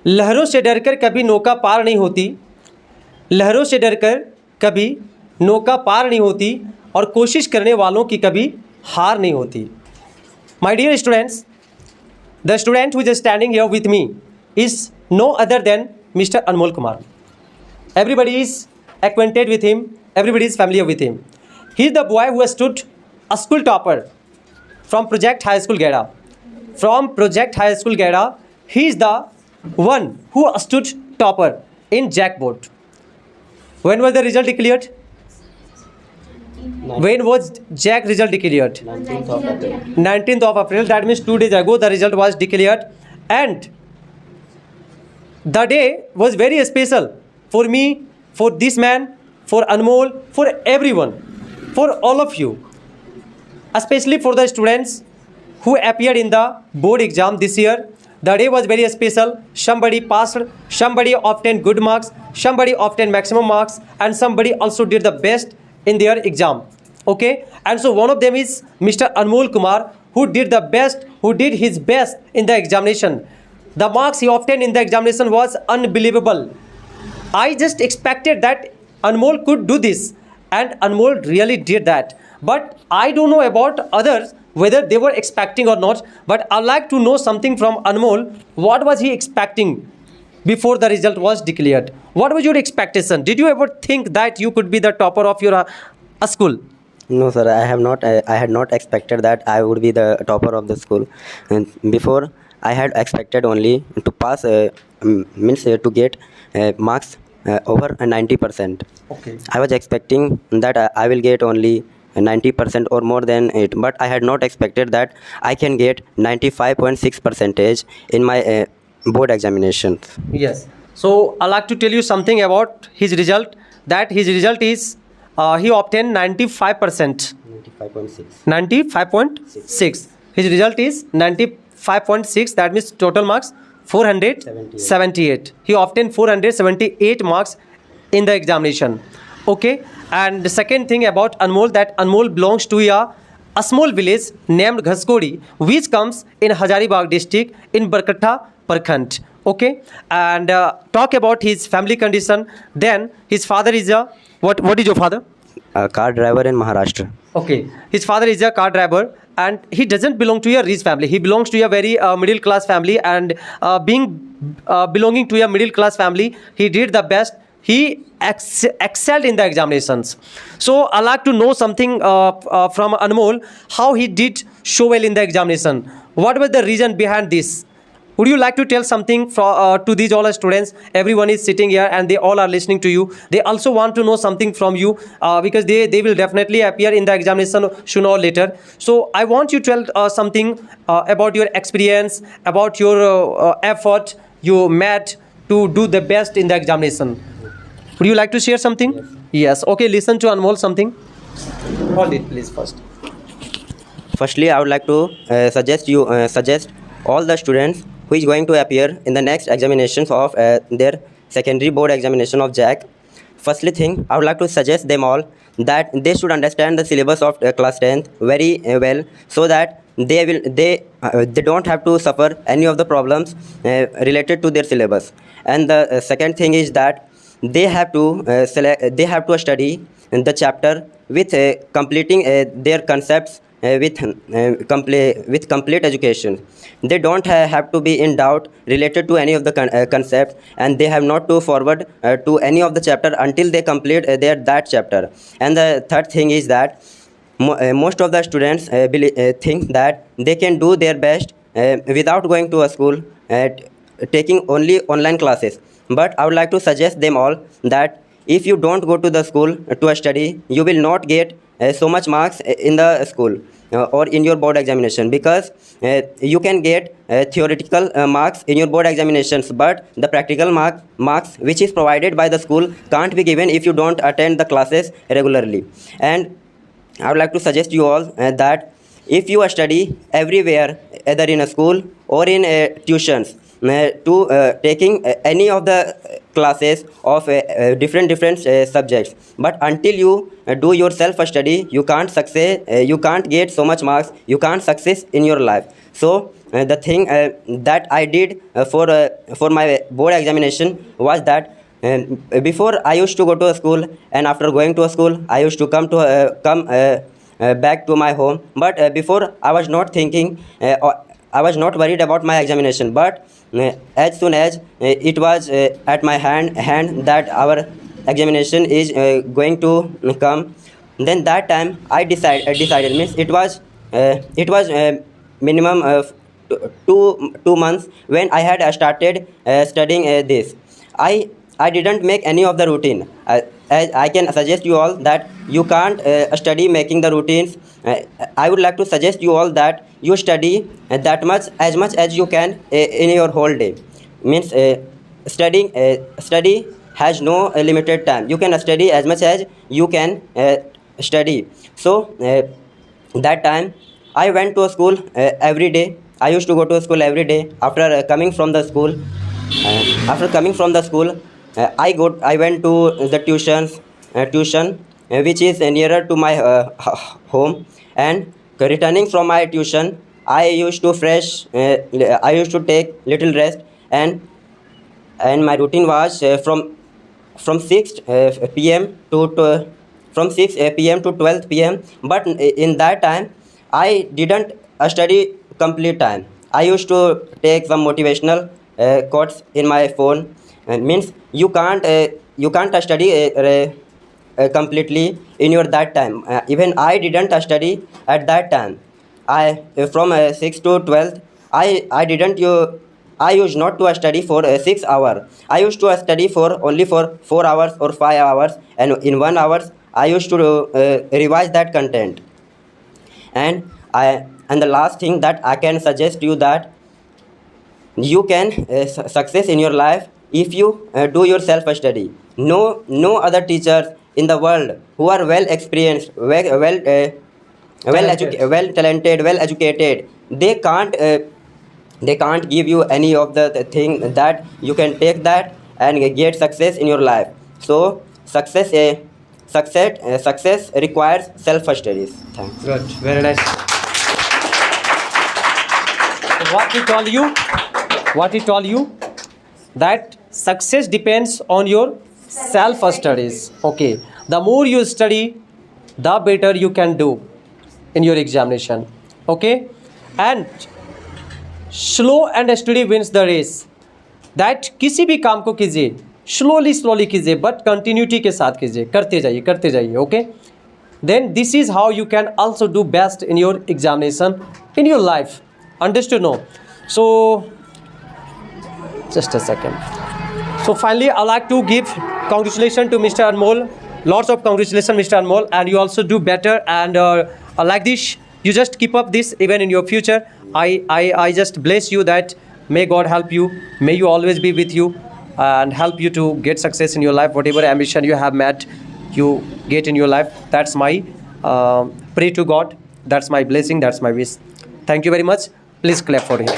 लहरों से डरकर कभी नौका पार नहीं होती, लहरों से डरकर कभी नौका पार नहीं होती और कोशिश करने वालों की कभी हार नहीं होती। My dear students, the student who is standing here with me is no other than mister Anmol Kumar. Everybody is acquainted with him, everybody is familiar with him. He is the boy who has stood a school topper from Project High School Gera. From Project High School Gera, he is the one who stood topper in JAC board. When was the result declared? When was JAC result declared? 19th of April. 19th of April. That means 2 days ago the result was declared, and the day was very special for me, for this man, for Anmol, for everyone, for all of you, especially for the students who appeared in the board exam this year. The day was very special. Somebody passed, somebody obtained good marks, somebody obtained maximum marks, and somebody also did the best in their exam. Okay, and so one of them is Mr. Anmol Kumar, who did the best, who did his best in the examination. The marks he obtained in the examination was unbelievable. I just expected that Anmol could do this, and Anmol really did that. But I don't know about others whether they were expecting or not. But I'd like to know something from Anmol. What was he expecting before the result was declared? What was your expectation? Did you ever think that you could be the topper of your school? No, sir. I had not expected that I would be the topper of the school. And before, I had expected only to pass, means to get marks over 90%. Okay. I was expecting that I will get only 90% or more than it, but I had not expected that I can get 95.6 percentage in my board examinations. Yes. So I'd like to tell you something about his result. That his result is he obtained 95%. 95.6. 95.6. His result is 95.6. That means total marks 478. He obtained 478 marks in the examination. Okay. And the second thing about Anmol, that Anmol belongs to a small village named Ghaskodi, which comes in Hazaribagh district in Barkatha Parkhand. Okay. And talk about his family condition. Then his father is a what is your father? A car driver in Maharashtra. Okay. His father is a car driver, and he doesn't belong to a rich family. He belongs to a very middle class family, and belonging to a middle class family, he did the best. He excelled in the examinations. So I like to know something from Anmol, how he did so well in the examination. What was the reason behind this? Would you like to tell something to these all students? Everyone is sitting here and they all are listening to you. They also want to know something from you because they will definitely appear in the examination sooner or later. So I want you to tell something about your experience, about your effort you made to do the best in the examination. Would you like to share something? Yes. Okay, listen to Anmol something. Hold it please first. Firstly, I would like to suggest all the students who is going to appear in the next examinations of their secondary board examination of JAC. Firstly thing, I would like to suggest them all that they should understand the syllabus of class 10th very well, so that they don't have to suffer any of the problems related to their syllabus. And the second thing is that they have to study the chapter with completing their concepts with complete education. They don't have to be in doubt related to any of the concepts, and they have not to forward to any of the chapter until they complete that chapter. And the third thing is that most of the students think that they can do their best without going to a school, taking only online classes. But I would like to suggest them all that if you don't go to the school to study, you will not get so much marks in the school or in your board examination, because you can get theoretical marks in your board examinations, but the practical marks which is provided by the school can't be given if you don't attend the classes regularly. And I would like to suggest you all that if you study everywhere, either in a school or in tuitions, taking any of the classes of different subjects. But until you do your self study, you can't success. You can't get so much marks. You can't success in your life. So the thing that I did for my board examination was that. Before I used to go to a school, and after going to a school, I used to come back to my home. But before I was not thinking, I was not worried about my examination. But as soon as it was at my hand that our examination is going to come, then that time I decided means it was minimum of 2 months when I had started studying this. I didn't make any of the routine. As I can suggest you all that you can't study making the routines. I would like to suggest you all that you study as much as you can in your whole day. Means study has no limited time. You can study as much as you can study. So that time I went to a school every day. I used to go to school every day. After coming from the school, I went to the tuition which is nearer to my home. And returning from my tuition, I used to take little rest, and my routine was from 6 p.m. to from 6 p.m. to 12 p.m. But in that time, I didn't study complete time. I used to take some motivational quotes in my phone. Means you can't study completely in your that time. Even I didn't study at that time. I from 6 to 12, I used not to study for 6 hours. I used to study for only for 4 hours or 5 hours, and in 1 hour I used to revise that content. And the last thing that I can suggest you that you can success in your life if you do your self study. No other teachers in the world who are well experienced, well talented, well educated, they can't give you any of the thing that you can take that and get success in your life. So success requires self studies. Thanks. Good, very nice. What he told you that success depends on your self studies. Okay, the more you study, the better you can do in your examination. Okay, and slow and steady wins the race. That किसी भी काम को कीजिए slowly कीजिए, but continuity के साथ कीजिए, करते जाइए. Okay, then this is how you can also do best in your examination in your life. Understood? No? So just a second. So finally, I like to give congratulations to Mr. Anmol. Lots of congratulations, Mr. Anmol, and you also do better. And like this, you just keep up this even in your future. I just bless you that may God help you. May you always be with you and help you to get success in your life. Whatever ambition you have met, you get in your life. That's my pray to God. That's my blessing. That's my wish. Thank you very much. Please clap for him.